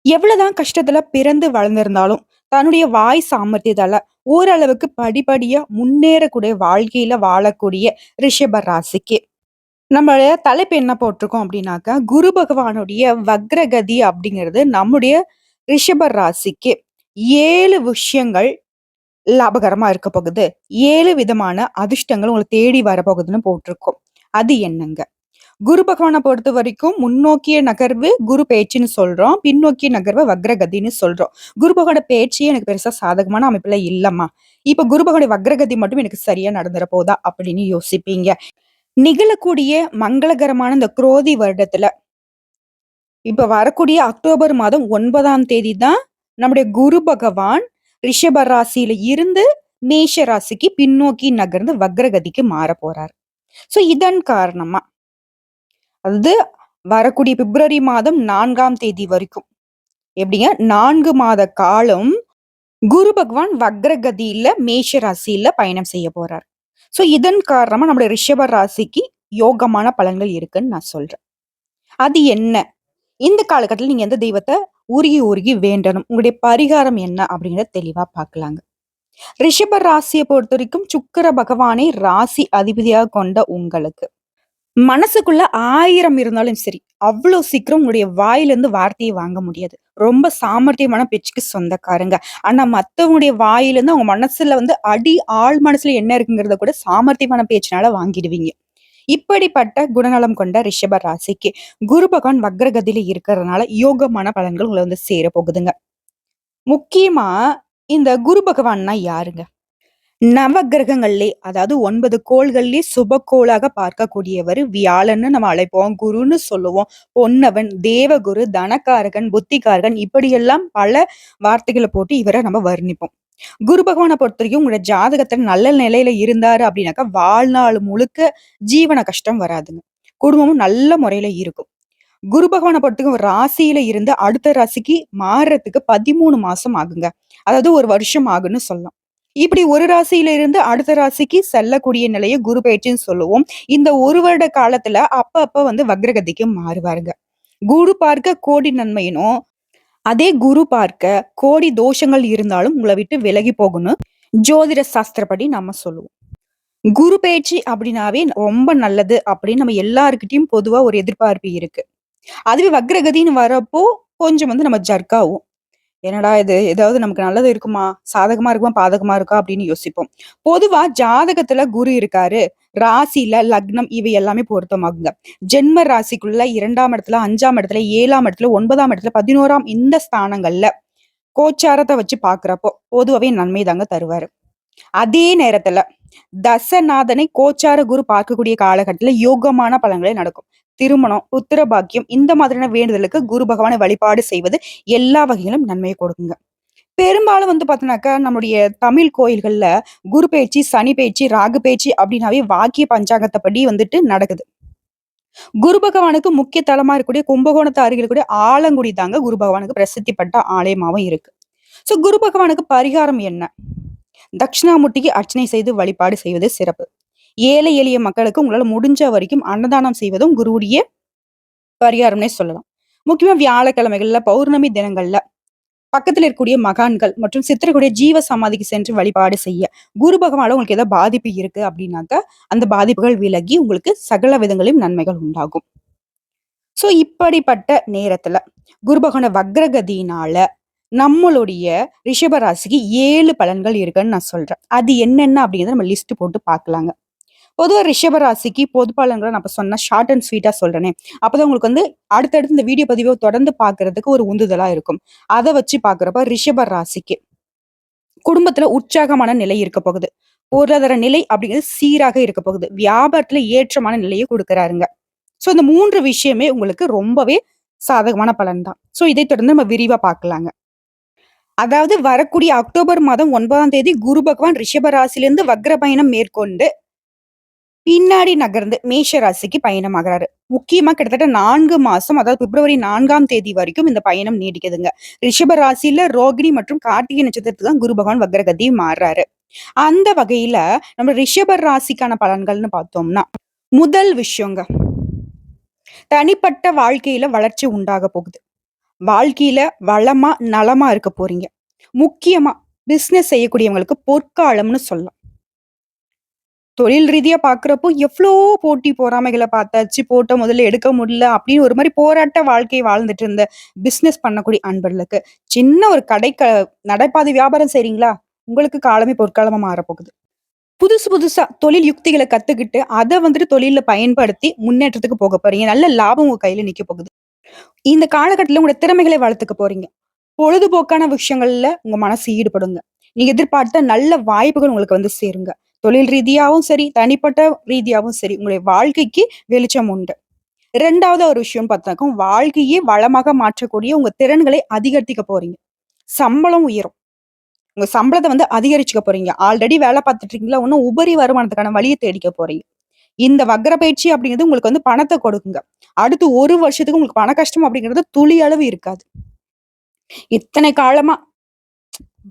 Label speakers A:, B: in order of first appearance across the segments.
A: எவ்வளவுதான் கஷ்டத்துல பிறந்து வளர்ந்திருந்தாலும், தன்னுடைய வாய் சாமர்த்தியத்தால ஓரளவுக்கு படிப்படியா முன்னேறக்கூடிய வாழ்க்கையில வாழக்கூடிய ரிஷப ராசிக்கு, நம்மளுடைய தலைப்பு என்ன போட்டிருக்கோம் அப்படின்னாக்கா, குரு பகவானுடைய வக்ரகதி அப்படிங்கிறது நம்முடைய ரிஷப ராசிக்கு 7 விஷயங்கள் லாபகரமா இருக்க போகுது. 7 விதமான அதிர்ஷ்டங்கள் உங்கள தேடி வரப்போகுதுன்னு போட்டிருக்கோம். அது என்னங்க? குரு பகவான பொறுத்தவரைக்கும் முன்னோக்கிய நகர்வு குரு பெயர்ச்சின்னு சொல்றோம். பின்னோக்கிய நகர்வு வக்ரகதின்னு சொல்றோம். குரு பகவானோட பெயர்ச்சியே எனக்கு பெருசா சாதகமான அமைப்புல இல்லம்மா. இப்ப குரு பகவானுடைய வக்ரகதி மட்டும் எனக்கு சரியா நடந்துற போதா அப்படின்னு யோசிப்பீங்க. நிகழக்கூடிய மங்களகரமான இந்த குரோதி வருடத்துல, இப்ப வரக்கூடிய அக்டோபர் மாதம் 9ஆம் தேதி தான் நம்முடைய குரு பகவான் ரிஷப ராசியில இருந்து மேஷ ராசிக்கு பின்னோக்கி நகர்ந்து வக்ரகதிக்கு மாறப் போறார். சோ இதன் காரணமா அதாவது வரக்கூடிய பிப்ரவரி மாதம் 4ஆம் தேதி வரைக்கும் எப்படிங்க 4 மாத காலம் குரு பகவான் வக்ரகதியில மேஷ ராசியில பயணம் செய்ய போறார். சோ இதன் காரணமா நம்முடைய ரிஷப ராசிக்கு யோகமான பலன்கள் இருக்குன்னு நான் சொல்றேன். அது என்ன? இந்த காலகட்டத்துல நீங்க எந்த தெய்வத்தை உருகி உருகி வேண்டணும்? உங்களுடைய பரிகாரம் என்ன அப்படிங்கிறத தெளிவா பார்க்கலாங்க. ரிஷப ராசியை பொறுத்த வரைக்கும் சுக்கிர பகவானை ராசி அதிபதியாக கொண்ட உங்களுக்கு மனசுக்குள்ள 1000 இருந்தாலும் சரி, அவ்ளோ சீக்கிரம் உங்களுடைய வாயிலிருந்து வார்த்தையை வாங்க முடியாது. ரொம்ப சாமர்த்தியமான பேச்சுக்கு சொந்தக்காரங்க. ஆனா மத்தவங்களுடைய வாயிலிருந்து அவங்க மனசுல ஆழ் மனசுல என்ன இருக்குங்கிறத கூட சாமர்த்தியமான பேச்சினால வாங்கிடுவீங்க. இப்படிப்பட்ட குணநலம் கொண்ட ரிஷப ராசிக்கு குரு பகவான் வக்ரகதியில இருக்கிறதுனால யோகமான பலன்கள் உங்களை சேர போகுதுங்க. முக்கியமா இந்த குரு பகவான்னா யாருங்க? நவகிரகங்கள்லே அதாவது 9 கோள்கள்லயே சுபக்கோளாக பார்க்கக்கூடியவர் வியாழன்னு நம்ம அழைப்போம். குருன்னு சொல்லுவோம். பொன்னவன், தேவகுரு, தனகாரகன், புத்திகாரகன் இப்படியெல்லாம் பல வார்த்தைகள போட்டு இவர நம்ம வர்ணிப்போம். குரு பகவான பொறுத்தவரைக்கும் உங்களோட ஜாதகத்துல நல்ல நிலையில இருந்தாரு அப்படின்னாக்கா, வாழ்நாள் முழுக்க ஜீவன கஷ்டம் வராதுங்க. குடும்பமும் நல்ல முறையில இருக்கும். குரு பகவான பொறுத்தவரைக்கும் ஒரு ராசியில இருந்து அடுத்த ராசிக்கு மாறுறதுக்கு 13 மாசம் ஆகுங்க. அதாவது 1 வருஷம் ஆகுன்னு சொல்லலாம். இப்படி ஒரு ராசியில இருந்து அடுத்த ராசிக்கு செல்லக்கூடிய நிலைய குரு பெயர்ச்சின்னு சொல்லுவோம். இந்த 1 வருட காலத்துல அப்ப வக்ரகதிக்கு மாறுவாருங்க. குரு பார்க்க கோடி நன்மையினும், அதே குரு பார்க்க கோடி தோஷங்கள் இருந்தாலும் உங்கள விட்டு விலகி போகணும். ஜோதிட சாஸ்திரப்படி நம்ம சொல்லுவோம். குரு பெயர்ச்சி அப்படின்னாவே ரொம்ப நல்லது அப்படின்னு நம்ம எல்லார்கிட்டயும் பொதுவா ஒரு எதிர்பார்ப்பு இருக்கு. அதுவே வக்ரகதின்னு வரப்போ கொஞ்சம் நம்ம ஜர்க் ஆவோம். என்னடா இது! ஏதாவது நமக்கு நல்லது இருக்குமா? சாதகமா இருக்குமா? பாதகமா இருக்கா? அப்படின்னு யோசிப்போம். பொதுவா ஜாதகத்துல குரு இருக்காரு. ராசியில லக்னம் இவை எல்லாமே பொருத்தமாகுங்க. ஜென்ம ராசிக்குள்ள 2ஆம் இடத்துல, 5ஆம் இடத்துல, 7ஆம் இடத்துல, 9ஆம் இடத்துல, 11ஆம் இந்த ஸ்தானங்கள்ல கோச்சாரத்த வச்சு பார்க்கிறப்போ பொதுவாவே நன்மை தாங்க தருவாரு. அதே நேரத்துல தசநாதனை கோச்சார குரு பார்க்கக்கூடிய காலகட்டத்துல யோகமான பலன்களே நடக்கும். திருமணம், புத்திர பாக்கியம் இந்த மாதிரியான வேண்டுதலுக்கு குரு பகவானை வழிபாடு செய்வது எல்லா வகையிலும் நன்மையை கொடுக்குங்க. பெரும்பாலும் பார்த்தோம்னாக்கா, நம்முடைய தமிழ் கோயில்கள்ல குரு பெயர்ச்சி, சனி பெயர்ச்சி, ராகு பெயர்ச்சி அப்படின்னாவே வாக்கிய பஞ்சாங்கத்தப்படி நடக்குது. குரு பகவானுக்கு முக்கிய தலமா இருக்கக்கூடிய கும்பகோணத்து அருகில் இருக்கக்கூடிய ஆலங்குடி தாங்க குரு பகவானுக்கு பிரசித்தி பெற்ற ஆலயமாவும் இருக்கு. சோ குரு பகவானுக்கு பரிகாரம் என்ன? தட்சிணாமூர்த்திக்கு அர்ச்சனை செய்து வழிபாடு செய்வது சிறப்பு. ஏழை எளிய மக்களுக்கு உங்களால முடிஞ்ச வரைக்கும் அன்னதானம் செய்வதும் குருவுடைய பரிகாரம்னே சொல்லலாம். முக்கியமா வியாழக்கிழமைகள்ல, பௌர்ணமி தினங்கள்ல பக்கத்துல இருக்கக்கூடிய மகான்கள் மற்றும் சித்தர்களுடைய ஜீவ சமாதிக்கு சென்று வழிபாடு செய்ய, குரு பகவானால உங்களுக்கு ஏதாவது பாதிப்பு இருக்கு அப்படின்னாக்கா, அந்த பாதிப்புகள் விலகி உங்களுக்கு சகல விதங்களிலும் நன்மைகள் உண்டாகும். சோ இப்படிப்பட்ட நேரத்துல குரு பகவான வக்ரகதியினால நம்மளுடைய ரிஷப ராசிக்கு 7 பலன்கள் இருக்குன்னு நான் சொல்றேன். அது என்னென்ன அப்படிங்கிறத நம்ம லிஸ்ட் போட்டு பார்க்கலாங்க. பொதுவா ரிஷப ராசிக்கு பொது பலன்கள நான் இப்ப சொன்னா ஷார்ட் அண்ட் ஸ்வீட்டா சொல்றேனே. அப்பதான் உங்களுக்கு அடுத்தடுத்து இந்த வீடியோ பதிவ தொடர்ந்து பார்க்கறதுக்கு ஒரு உந்துதலா இருக்கும். அத வச்சு பார்க்கிறப்ப ரிஷப ராசிக்கு குடும்பத்துல உற்சாகமான நிலை இருக்க போகுது. பொருளாதார நிலை அப்படிங்கிறது சீராக இருக்க போகுது. வியாபாரத்துல ஏற்றமான நிலையை கொடுக்கிறாருங்க. சோ இந்த 3 விஷயமே உங்களுக்கு ரொம்பவே சாதகமான பலன் தான். சோ இதை தொடர்ந்து நம்ம விரிவா பார்க்கலாங்க. அதாவது வரக்கூடிய அக்டோபர் மாதம் 9ஆம் தேதி குரு பகவான் ரிஷப ராசியிலிருந்து வக்ர பயணம் மேற்கொண்டு பின்னாடி நகர்ந்து மேஷ ராசிக்கு பயணமாகிறாரு. முக்கியமா கிட்டத்தட்ட 4 மாசம், அதாவது பிப்ரவரி 4ஆம் தேதி வரைக்கும் இந்த பயணம் நீடிக்குதுங்க. ரிஷப ராசியில ரோகிணி மற்றும் கார்த்திகை நட்சத்திரத்துக்கு தான் குரு பகவான் வக்ரகதி மாறுறாரு. அந்த வகையில நம்ம ரிஷப ராசிக்கான பலன்கள்னு பார்த்தோம்னா, முதல் விஷயங்க, தனிப்பட்ட வாழ்க்கையில வளர்ச்சி உண்டாக போகுது. வாழ்க்கையில வளமா, நலமா இருக்க போறீங்க. முக்கியமா பிசினஸ் செய்யக்கூடியவங்களுக்கு பொற்காலம்னு சொல்லலாம். தொழில் ரீதியா பார்க்குறப்போ எவ்ளோ போட்டி பொறாமைகள பார்த்தாச்சு. போட்ட முதல்ல எடுக்க முடியல அப்படின்னு ஒரு மாரி போராட்ட வாழ்க்கை வாழ்ந்துட்டு இருந்த பிசினஸ் பண்ணக்கூடிய அன்பர்களுக்கு, சின்ன ஒரு நடைபாதை வியாபாரம் செய்றீங்களா? உங்களுக்கு காலமே பொற்காலமா மாறப்போகுது. புதுசு புதுசா தொழில் யுக்திகள கத்துக்கிட்டு, அத வந்துட்டு தொழில்ல பயன்படுத்தி முன்னேற்றத்துக்கு போக போறீங்க. நல்ல லாபம் உங்க கையில நிக்க போகுது. இந்த காலகட்டத்தில உங்களோட திறமைகளை வளர்த்துக்க போறீங்க. பொழுதுபோக்கான விஷயங்கள்ல உங்க மனசு ஈடுபடுங்க. நீங்க எதிர்பார்த்த நல்ல வாய்ப்புகள் உங்களுக்கு வந்து சேருங்க. தொழில் ரீதியாவும் சரி, தனிப்பட்ட ரீதியாவும் சரி, உங்களுடைய வாழ்க்கைக்கு வெளிச்சம் உண்டு. 2வது ஒரு விஷயம் பார்த்தாக்கா, வாழ்க்கையே வளமாக மாற்றக்கூடிய உங்க திறன்களை அதிகரித்துக்க போறீங்க. சம்பளம் உயரும். உங்க சம்பளத்த வந்து அதிகரிச்சுக்க போறீங்க. ஆல்ரெடி வேலை பார்த்துட்டு இருக்கீங்களா, இன்னும் உபரி வருமானத்துக்கான வழிய தேடிக்க போறீங்க. இந்த வக்ர பயிற்சி அப்படிங்கிறது உங்களுக்கு வந்து பணத்த கொடுக்குங்க. அடுத்து 1 வருஷத்துக்கு உங்களுக்கு பண கஷ்டம் அப்படிங்கிறது துளி அளவு இருக்காது. இத்தனை காலமா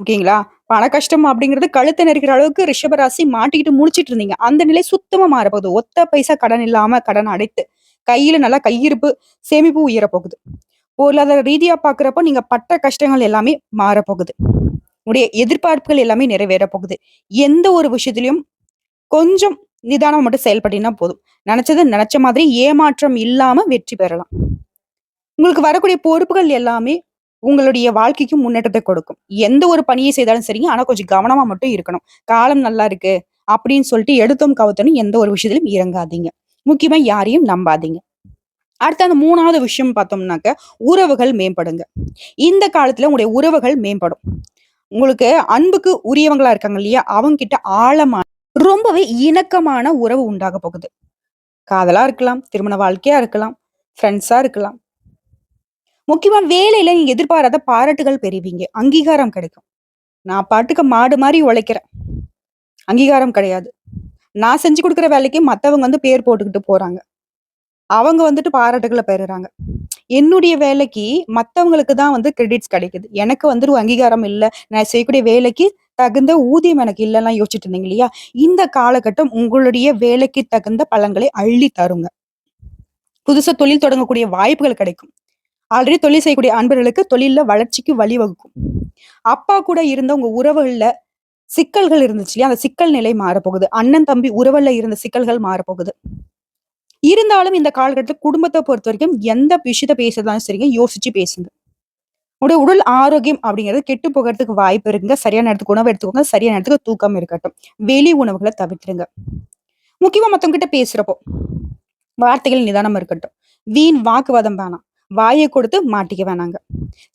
A: ஓகேங்களா? பண கஷ்டம் அப்படிங்கிறது கழுத்த நெரிக்கிற அளவுக்கு ரிஷப ராசி மாட்டிக்கிட்டு முழிச்சுட்டு இருந்தீங்க. அந்த நிலை சுத்தமா மாறப்போகுது. ஒத்த பைசா கடன் இல்லாம கடன் அடைத்து, கையில நல்லா கையிருப்பு, சேமிப்பு உயரப்போகுது. பொருளாதார ரீதியா பார்க்கிறப்போ நீங்க பட்ட கஷ்டங்கள் எல்லாமே மாறப்போகுது. உங்களுடைய எதிர்பார்ப்புகள் எல்லாமே நிறைவேறப் போகுது. எந்த ஒரு விஷயத்திலயும் கொஞ்சம் நிதானமா மட்டும் செயல்பட்டீங்கன்னா போதும். நெனச்சது நெனச்ச மாதிரி ஏமாற்றம் இல்லாம வெற்றி பெறலாம். உங்களுக்கு வரக்கூடிய பொறுப்புகள் எல்லாமே உங்களுடைய வாழ்க்கைக்கு முன்னேற்றத்தை கொடுக்கும். எந்த ஒரு பணியை செய்தாலும் சரிங்க. ஆனா கொஞ்சம் கவனமா மட்டும் இருக்கணும். காலம் நல்லா இருக்கு அப்படின்னு சொல்லிட்டு எடுத்தோம் கவுத்தோம்ன்னு எந்த ஒரு விஷயத்திலும் இறங்காதீங்க. முக்கியமா யாரையும் நம்பாதீங்க. அடுத்து அந்த 3வது விஷயம் பார்த்தோம்னாக்க, உறவுகள் மேம்படுங்க. இந்த காலத்துல உங்களுடைய உறவுகள் மேம்படும். உங்களுக்கு அன்புக்கு உரியவங்களா இருக்காங்க இல்லையா? அவங்க கிட்ட ஆழமா ரொம்பவே இணக்கமான உறவு உண்டாக போகுது. காதலா இருக்கலாம், திருமண வாழ்க்கையா இருக்கலாம், ஃப்ரெண்ட்ஸா இருக்கலாம். முக்கியமா வேலையில நீங்க எதிர்பாராத பாராட்டுகள் பெறுவீங்க. அங்கீகாரம் கிடைக்கும். நான் பாட்டுக்கு மாடு மாரி உழைக்கிறேன். அங்கீகாரம் கிடையாது. நான் செஞ்சு குடுக்குற வேலைக்கு மத்தவங்க வந்து பேர் போட்டுக்கிட்டு போறாங்க. அவங்க வந்துட்டு பாராட்டுகள பெறுறாங்க. என்னுடைய வேலைக்கு மத்தவங்களுக்கு தான் வந்து கிரெடிட்ஸ் கிடைக்குது. எனக்கு வந்துட்டு அங்கீகாரம் இல்ல. நான் செய்யக்கூடிய வேலைக்கு தகுந்த ஊதியம் எனக்கு இல்லலாம் யோசிச்சுட்டு இருந்தீங்க இல்லையா? இந்த காலகட்டம் உங்களுடைய வேலைக்கு தகுந்த பலன்களை அள்ளி தருங்க. புதுசா தொழில் தொடங்கக்கூடிய வாய்ப்புகள் கிடைக்கும். ஆல்ரெடி தொழில் செய்யக்கூடிய அன்பர்களுக்கு தொழில்ல வளர்ச்சிக்கு வழிவகுக்கும். அப்பா கூட இருந்த உங்க உறவுகள்ல சிக்கல்கள் இருந்துச்சு இல்லையா? அந்த சிக்கல் நிலை மாறப்போகுது. அண்ணன், தம்பி உறவுல இருந்த சிக்கல்கள் மாறப்போகுது. இருந்தாலும் இந்த காலகட்டத்துல குடும்பத்த பொறுத்தவரைக்கும் எந்த விஷயத்த பேசுறதாலும் சரிங்க, யோசிச்சு பேசுங்க. உங்களுடைய உடல் ஆரோக்கியம் அப்படிங்கிறது கெட்டு போகறதுக்கு வாய்ப்பு இருக்குங்க. சரியான நேரத்துக்கு உணவு எடுத்துக்கோங்க. சரியான நேரத்துக்கு தூக்கம் இருக்கட்டும். வெளி உணவுகள தவிர்த்துருங்க. முக்கியமா மத்தவங்க கிட்ட பேசுறப்போ, வார்த்தைகள் நிதானமா இருக்கட்டும். வீண் வாக்குவாதம் வேணாம். வாய கொடுத்து மாட்டிக்க வேணாங்க.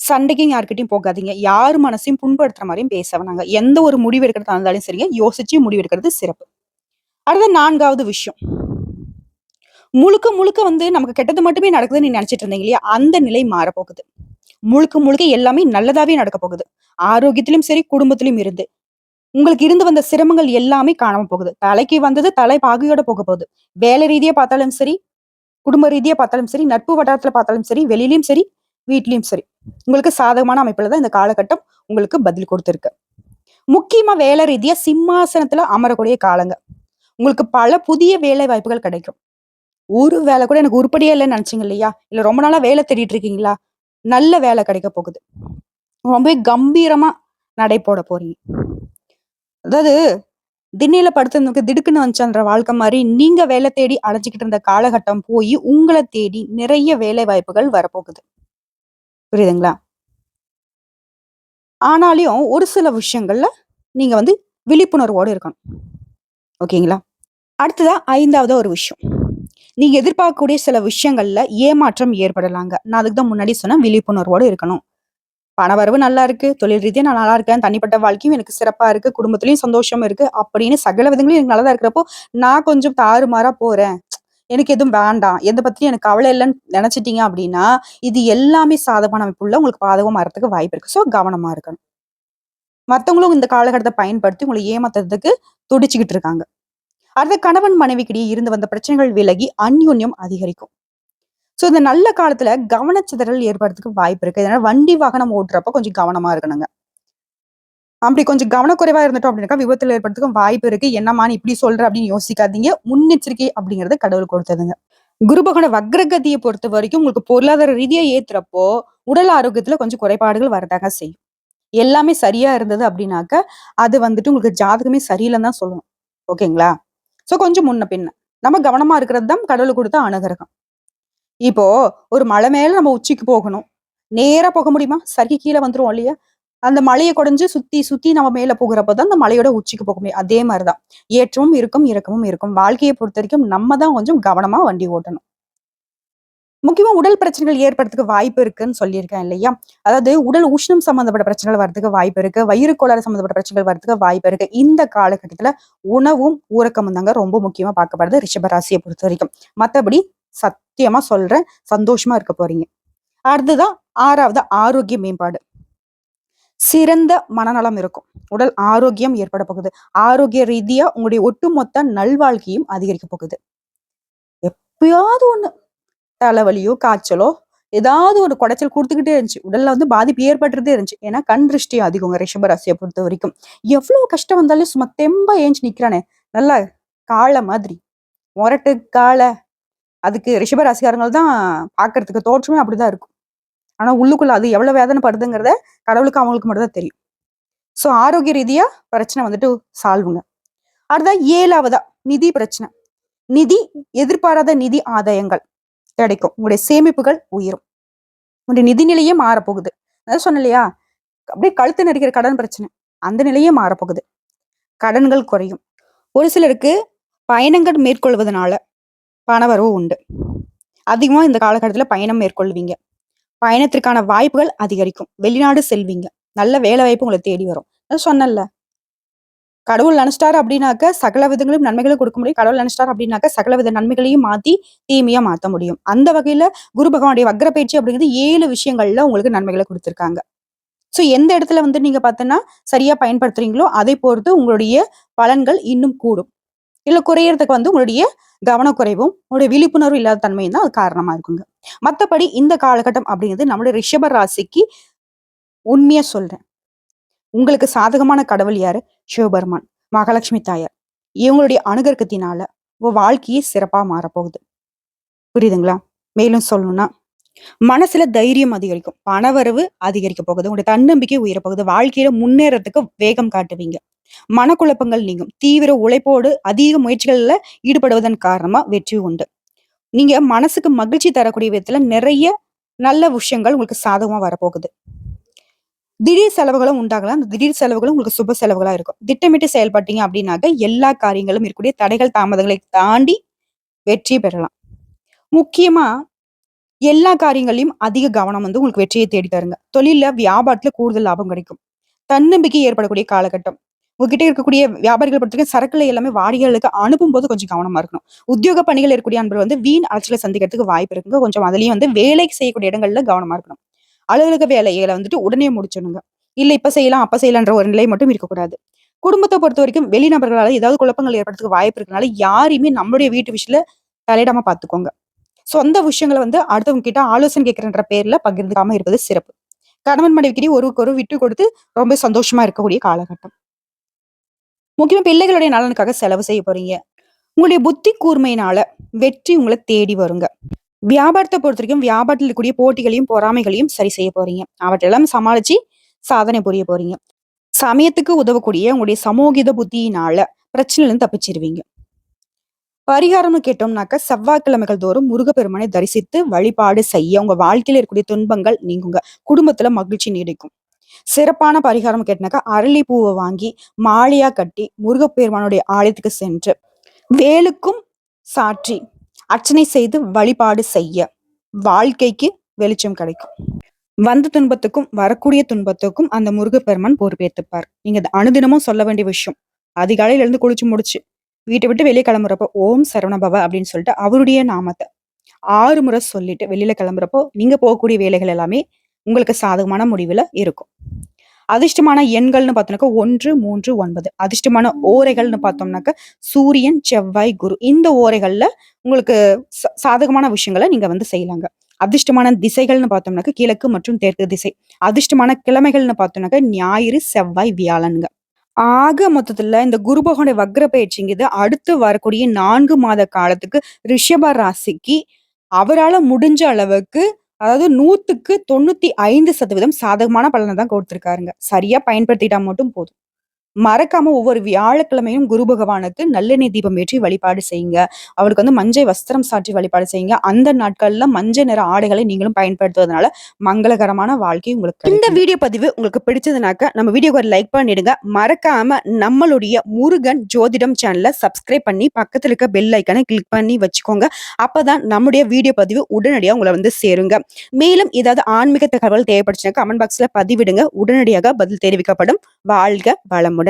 A: சண்டைக்கும் யார்கிட்டயும் போகாதீங்க. யார் மனசையும் புண்படுத்துற மாரியும் பேச வேணாங்க. எந்த ஒரு முடிவு எடுக்கிறதா இருந்தாலும் சரிங்க, யோசிச்சு முடிவு எடுக்கிறது சிறப்பு. அடுத்து 4வது விஷயம். முழுக்க முழுக்க வந்து நமக்கு கெட்டது மட்டுமே நடக்குதுன்னு நீங்க நெனச்சுட்டு இருந்தீங்க இல்லையா? அந்த நிலை மாறப்போகுது. முழுக்க முழுக்க எல்லாமே நல்லதாவே நடக்க போகுது. ஆரோக்கியத்திலும் சரி, குடும்பத்திலும் இருந்து. உங்களுக்கு இருந்து வந்த சிரமங்கள் எல்லாமே காணாம போகுது. தலைக்கு வந்தது தலை பாகையோட போக போகுது. வேலை ரீதியா பார்த்தாலும் சரி, குடும்ப ரீதியா பார்த்தாலும் சரி, நட்பு வட்டாரத்துல பார்த்தாலும் சரி, வெளியிலயும் சரி, வீட்லயும் சரி. உங்களுக்கு சாதகமான அமைப்புல தான் இந்த காலகட்டம் உங்களுக்கு பதில் குடுத்திருக்கு. முக்கியமா வேலை ரீதியா சிம்மாசனத்துல அமரக்கூடிய காலங்க. உங்களுக்கு பல புதிய வேலை வாய்ப்புகள் கிடைக்கும். ஒரு வேலை கூட எனக்கு உருப்படியா இல்லன்னு நெனச்சீங்க இல்லையா? இல்ல ரொம்ப நாளா வேலை தேடிட்டு இருக்கீங்களா? நல்ல வேலை கிடைக்க போகுது. ரொம்பவே கம்பீரமா நடை போட போறீங்க. அதாவது திண்ணையில படுத்திருந்தவனுக்கு திடுக்குன்னு வந்துச்சான்ற வாழ்க்கை மாரி, நீங்க வேலை தேடி அலைஞ்சுகிட்டு இருந்த காலகட்டம் போயி, உங்கள தேடி நிறைய வேலை வாய்ப்புகள் வரப்போகுது. புரியுதுங்களா? ஆனாலும் ஒரு சில விஷயங்கள்ல நீங்க வந்து விழிப்புணர்வோட இருக்கணும். ஓகேங்களா? அடுத்ததா 5வது ஒரு விஷயம். நீங்க எதிர்பார்க்கக்கூடிய சில விஷயங்கள்ல ஏமாற்றம் ஏற்படலாங்க. நான் அதுக்கு தான் முன்னாடி சொன்னேன் விழிப்புணர்வோட இருக்கணும். பணவரவு நல்லா இருக்கு. தொழில் ரீதியா நான் நல்லா இருக்கேன். தனிப்பட்ட வாழ்க்கையும் எனக்கு சிறப்பா இருக்கு. குடும்பத்திலயும் சந்தோஷம் இருக்கு. அப்படின்னு சகல விதங்களும் எனக்கு நல்லதா இருக்கிறப்போ, நான் கொஞ்சம் தாறுமாறா போறேன். எனக்கு எதுவும் வேண்டாம். எத பத்தியும் எனக்கு கவலை இல்லன்னு நெனச்சுட்டீங்க அப்படின்னா, இது எல்லாமே சாதகமான அமைப்புள்ள உங்களுக்கு பாதகமா மாறதுக்கு வாய்ப்பு இருக்கு. ஸோ கவனமா இருக்கணும். மத்தவங்களும் இந்த காலகட்டத்த பயன்படுத்தி உங்கள ஏமாத்துறதுக்கு துடிச்சுக்கிட்டு இருக்காங்க. அடுத்து கணவன் மனைவிக்கிடையே இருந்து வந்த பிரச்சனைகள் விலகி அந்யோன்யம் அதிகரிக்கும். ஸோ இந்த நல்ல காலத்துல கவனச்சிதறல் ஏற்படுறதுக்கு வாய்ப்பு இருக்கு. அதனால வண்டி வாகனம் ஓட்டுறப்ப கொஞ்சம் கவனமா இருக்கணுங்க. அப்படி கொஞ்சம் கவனக்குறைவா இருந்துட்டோம் அப்படின்னாக்கா, விபத்துல ஏற்படுறதுக்கும் வாய்ப்பு இருக்கு. என்னம்மா நீ இப்படி சொல்ற அப்படின்னு யோசிக்காதீங்க. முன்னெச்சரிக்கை அப்படிங்கிறது கடவுள் கொடுத்ததுங்க. குரு பகவானோட வக்ரகதிய பொறுத்தவரைக்கும் உங்களுக்கு பொருளாதார ரீதியா ஏத்துறப்போ, உடல் ஆரோக்கியத்துல கொஞ்சம் குறைபாடுகள் வரதாங்க செய்யும். எல்லாமே சரியா இருந்தது அப்படின்னாக்க, அது வந்துட்டு உங்களுக்கு ஜாதகமே சரியில்லன்னு தான் சொல்லணும். ஓகேங்களா? சோ கொஞ்சம் முன்ன பின்ன. நம்ம கவனமா இருக்கிறது தான் கடவுள் குடுத்த அனுகிரகம். இப்போ ஒரு மலை மேல நம்ம உச்சிக்கு போகணும். நேரா போக முடியுமா? சறுக்கி கீழ வந்துருவோம் இல்லையா? அந்த மலைய குடஞ்சு சுத்தி, சுத்தி நம்ம மேல போகுறப்ப தான் அந்த மலையோட உச்சிக்கு போக முடியும். அதே மாரி தான். ஏற்றமும் இருக்கும், இறக்கமும் இருக்கும். வாழ்க்கைய பொறுத்தவரைக்கும் நம்ம தான் கொஞ்சம் கவனமா வண்டி ஓட்டணும். முக்கியமா உடல் பிரச்சனைகள் ஏற்படுறதுக்கு வாய்ப்பு இருக்குன்னு சொல்லியிருக்கேன் இல்லையா? அதாவது உடல் உஷ்ணம் சம்மந்தப்பட்ட பிரச்சனைகள் வரதுக்கு வாய்ப்பு இருக்கு. வயிறு கோளாறு சம்மந்தப்பட்ட பிரச்சனைகள் வரதுக்கு வாய்ப்பு இருக்கு. இந்த காலகட்டத்துல உணவும், ஊரக்கமும் தாங்க ரொம்ப முக்கியமா பார்க்கப்படுது ரிஷப ராசிய பொறுத்தவரைக்கும். மத்தபடி சத்தியமா சொல்றேன், சந்தோஷமா இருக்க போறீங்க. அடுத்ததான் 6வது ஆரோக்கிய மேம்பாடு. சிறந்த மனநலம் இருக்கும். உடல் ஆரோக்கியம் ஏற்பட போகுது. ஆரோக்கிய ரீதியா உங்களுடைய ஒட்டுமொத்த நல்வாழ்க்கையும் அதிகரிக்க போகுது. எப்பயாவது ஒண்ணு தலைவலியோ, காய்ச்சலோ, ஏதாவது ஒரு குடைச்சல் குடுத்துக்கிட்டே இருந்துச்சு. உடல்ல வந்து பாதிப்பு ஏற்பட்டுட்டே இருந்துச்சு. ஏன்னா, கண் திருஷ்டி அதிகங்க ரிஷப ராசிய பொறுத்தவரைக்கும். எவ்வளவு கஷ்டம் வந்தாலும் சும்மா தெம்பா ஏஞ்சு நிக்கிறானே! நல்லா காளை மாதிரி. மொரட்டு காளை. அதுக்கு ரிஷப ராசிக்காரங்கள் தான் பார்க்கறதுக்கு தோற்றமே அப்படிதான் இருக்கும். ஆனா, உள்ளுக்குள்ள அது எவ்வளவு வேதனை படுதுங்கிறத கடவுளுக்கு அவங்களுக்கு மட்டும் தான் தெரியும். சோ, ஆரோக்கிய ரீதியா பிரச்சனை வந்துட்டு சால்வுங்க. அடுத்ததா 7வதா நிதி பிரச்சனை. நிதி எதிர்பாராத நிதி ஆதாயங்கள் கிடைக்கும். உங்களுடைய சேமிப்புகள் உயரும். உங்களுடைய நிதி நிலையே மாறப்போகுது. அதான் சொன்னேன் இல்லையா? அப்படியே கழுத்து நெரிக்கிற கடன் பிரச்சனை. அந்த நிலையே மாறப்போகுது. கடன்கள் குறையும். ஒரு சிலருக்கு பயணங்கள் மேற்கொள்வதனால பணவரவு உண்டு. அதிகமா இந்த காலகட்டத்துல பயணம் மேற்கொள்வீங்க. பயணத்திற்கான வாய்ப்புகள் அதிகரிக்கும். வெளிநாடு செல்வீங்க. நல்ல வேலை வாய்ப்பு உங்களை தேடி வரும். அதான் சொன்னேன்ல. கடவுள் நினைச்சிட்டாரு அப்படின்னாக்க சகல விதங்களும் நன்மைகளும் கொடுக்க முடியும். கடவுள் நினைச்சிட்டாரு அப்படின்னாக்க சகல வித நன்மைகளையும் மாத்தி தீமையா மாத்த முடியும். அந்த வகையில குரு பகவானுடைய வக்ர பயிற்சி அப்படிங்கிறது 7 விஷயங்கள்ல உங்களுக்கு நன்மைகளை கொடுத்திருக்காங்க. சோ எந்த இடத்துல வந்து நீங்க பார்த்தீங்கன்னா சரியா பயன்படுத்துறீங்களோ அதை பொறுத்து உங்களுடைய பலன்கள் இன்னும் கூடும். இல்ல குறையறதுக்கு வந்து உங்களுடைய கவனக்குறைவும், உங்களுடைய விழிப்புணர்வு இல்லாத தன்மையும் தான் அது காரணமா இருக்குங்க. மத்தபடி இந்த காலகட்டம் அப்படிங்கிறது நம்மளுடைய ரிஷப ராசிக்கு உண்மையா சொல்றேன். உங்களுக்கு சாதகமான கடவுள் யாரு? சிவபெருமான், மகாலட்சுமி தாயார். இவங்களுடைய அனுகிரகத்தினால உங்க வாழ்க்கையே சிறப்பா மாறப்போகுது. புரியுதுங்களா? மேலும் சொல்லணும்னா, மனசுல தைரியம் அதிகரிக்கும். பணவரவு அதிகரிக்க போகுது. உங்களுடைய தன்னம்பிக்கை உயரப் போகுது. வாழ்க்கையில முன்னேறதுக்கு வேகம் காட்டுவீங்க. மனக்குழப்பங்கள் நீங்கும். தீவிர உழைப்போடு அதிக முயற்சிகள்ல ஈடுபடுவதன் காரணமா வெற்றி உண்டு. நீங்க மனசுக்கு மகிழ்ச்சி தரக்கூடிய விதத்துல நிறைய நல்ல விஷயங்கள் உங்களுக்கு சாதகமா வரப்போகுது. திடீர் செலவுகளும் உண்டாகலாம். அந்த திடீர் செலவுகளும் உங்களுக்கு சுப செலவுகளா இருக்கும். திட்டமிட்டு செயல்பட்டீங்க அப்படின்னாக்க எல்லா காரியங்களும் இருக்கக்கூடிய தடைகள், தாமதங்களை தாண்டி வெற்றி பெறலாம். முக்கியமா எல்லா காரியங்கள்லயும் அதிக கவனம் வந்து உங்களுக்கு வெற்றியை தேடி தருங்க. தொழில்ல, வியாபாரத்துல கூடுதல் லாபம் கிடைக்கும். தன்னம்பிக்கை ஏற்படக்கூடிய காலகட்டம். உங்ககிட்ட இருக்கக்கூடிய வியாபாரிகள் பொறுத்தவரைக்கும் சரக்குல எல்லாமே வாடிக்கையாளருக்கு அனுப்பும்போது கொஞ்சம் கவனமா இருக்கணும். உத்தியோக பணிகள் இருக்கக்கூடிய அன்பர்கள் வந்து வீண் அலைச்சலை சந்திக்கிறதுக்கு வாய்ப்பு இருக்குங்க. கொஞ்சம் அதுலயும் வந்து வேலை செய்யக்கூடிய இடங்கள்ல கவனமா இருக்கணும். அலுவலக வேலைகளை வந்துட்டு உடனே முடிச்சிடணுங்க. இல்ல இப்ப செய்யலாம், அப்ப செய்யலான்ற ஒரு நிலை மட்டும் இருக்கக்கூடாது. குடும்பத்த பொறுத்தவரைக்கும் வெளிநபர்களால ஏதாவது குழப்பங்கள் ஏற்படுறதுக்கு வாய்ப்பு இருக்கனால, யாரையுமே நம்மளுடைய வீட்டு விஷயத்துல தலையிடாம பார்த்துக்கோங்க. சொந்த விஷயங்கள வந்து அடுத்தவங்க கிட்ட ஆலோசனை கேட்கிறன்ற பேர்ல பகிர்ந்துக்காம இருப்பது சிறப்பு. கணவன் மனைவிக்கிடையே ஒருவருக்கொருவர் விட்டு கொடுத்து ரொம்ப சந்தோஷமா இருக்கக்கூடிய காலகட்டம். முக்கியமா பிள்ளைகளுடைய நலனுக்காக செலவு செய்ய போறீங்க. உங்களுடைய புத்தி கூர்மையினால வெற்றி உங்கள தேடி வருங்க. வியாபாரத்த பொறுத்தவரைக்கும் வியாபாரத்தில் இருக்கக்கூடிய போட்டிகளையும், பொறாமைகளையும் சரி செய்ய போறீங்க. அவற்றெல்லாம் சமாளிச்சு சாதனை புரிய போறீங்க. சமயத்துக்கு உதவக்கூடிய உங்களுடைய சமூகித புத்தியினால பிரச்சனையிலிருந்து தப்பிச்சிருவீங்க. பரிகாரம்னு கேட்டோம்னாக்க செவ்வாய்க்கிழமைகள் தோறும் முருகப்பெருமானை தரிசித்து வழிபாடு செய்ய உங்க வாழ்க்கையில இருக்கக்கூடிய துன்பங்கள் நீங்குங்க. குடும்பத்துல மகிழ்ச்சி நீடிக்கும். சிறப்பான பரிகாரம் கேட்டனாக்கா அரளி பூவை வாங்கி மாலையா கட்டி முருகப்பெருமானுடைய ஆலயத்துக்கு சென்று வேலுக்கும் சாற்றி அர்ச்சனை செய்து வழிபாடு செய்ய வாழ்க்கைக்கு வெளிச்சம் கிடைக்கும். வந்த துன்பத்துக்கும் வரக்கூடிய துன்பத்துக்கும் அந்த முருகப்பெருமான் பொறுப்பேற்றுப்பார். நீங்க அத அனுதினமும் சொல்ல வேண்டிய விஷயம். அதிகாலையில இருந்து குளிச்சு முடிச்சு வீட்டை விட்டு வெளியே கிளம்புறப்போ ஓம் சரவணபவ அப்படின்னு சொல்லிட்டு அவருடைய நாமத்தை 6 முறை சொல்லிட்டு வெளியில கிளம்புறப்போ நீங்க போகக்கூடிய வேலைகள் எல்லாமே உங்களுக்கு சாதகமான முடிவுல இருக்கும். அதிர்ஷ்டமான எண்கள்னு பார்த்தோம்னாக்கா 1, 3, 9. அதிர்ஷ்டமான ஓரைகள்னு பார்த்தோம்னாக்க சூரியன், செவ்வாய், குரு. இந்த ஓரைகள்ல உங்களுக்கு சாதகமான விஷயங்கள நீங்க வந்து செய்யலாங்க. அதிர்ஷ்டமான திசைகள்னு பார்த்தோம்னாக்க கிழக்கு மற்றும் தெற்கு திசை. அதிர்ஷ்டமான கிழமைகள்னு பார்த்தோம்னாக்க ஞாயிறு, செவ்வாய், வியாழனுங்க. ஆக மொத்தத்துல இந்த குரு பகவானுடைய வக்ர பயிற்சிங்கிறது அடுத்து வரக்கூடிய 4 மாத காலத்துக்கு ரிஷப ராசிக்கு அவரால முடிஞ்ச அளவுக்கு அதாவது 100க்கு 95% சாதகமான பலன தான் கொடுத்திருக்காருங்க. சரியா பயன்படுத்திட்டா மட்டும் போதும். மறக்காம ஒவ்வொரு வியாழக்கிழமையும் குரு பகவானுக்கு நல்லெண்ணெய் தீபம் ஏற்றி வழிபாடு செய்யுங்க. அவருக்கு மஞ்சள் வஸ்திரம் சாற்றி வழிபாடு செய்யுங்க. அந்த நாட்கள்ல மஞ்சள் நிற ஆடைகளை நீங்களும் பயன்படுத்துவதனால மங்களகரமான வாழ்க்கை உங்களுக்கு கிடைக்கும். இந்த வீடியோ பதிவு உங்களுக்கு பிடிச்சதுனாக்க நம்ம வீடியோக்கு ஒரு லைக் பண்ணிடுங்க. மறக்காம நம்மளுடைய முருகன் ஜோதிடம் சேனலை சப்ஸ்கிரைப் பண்ணி பக்கத்துல இருக்க பெல் ஐக்கானை கிளிக் பண்ணி வச்சுக்கோங்க. அப்பதான் நம்முடைய வீடியோ பதிவு உடனடியாக உங்களை சேருங்க. மேலும் ஏதாவது ஆன்மீக தகவல் தேவைப்படுச்சுன்னா கமெண்ட் பாக்ஸ்ல பதிவிடுங்க. உடனடியாக பதில் தெரிவிக்கப்படும். வாழ்க வளமுடன்.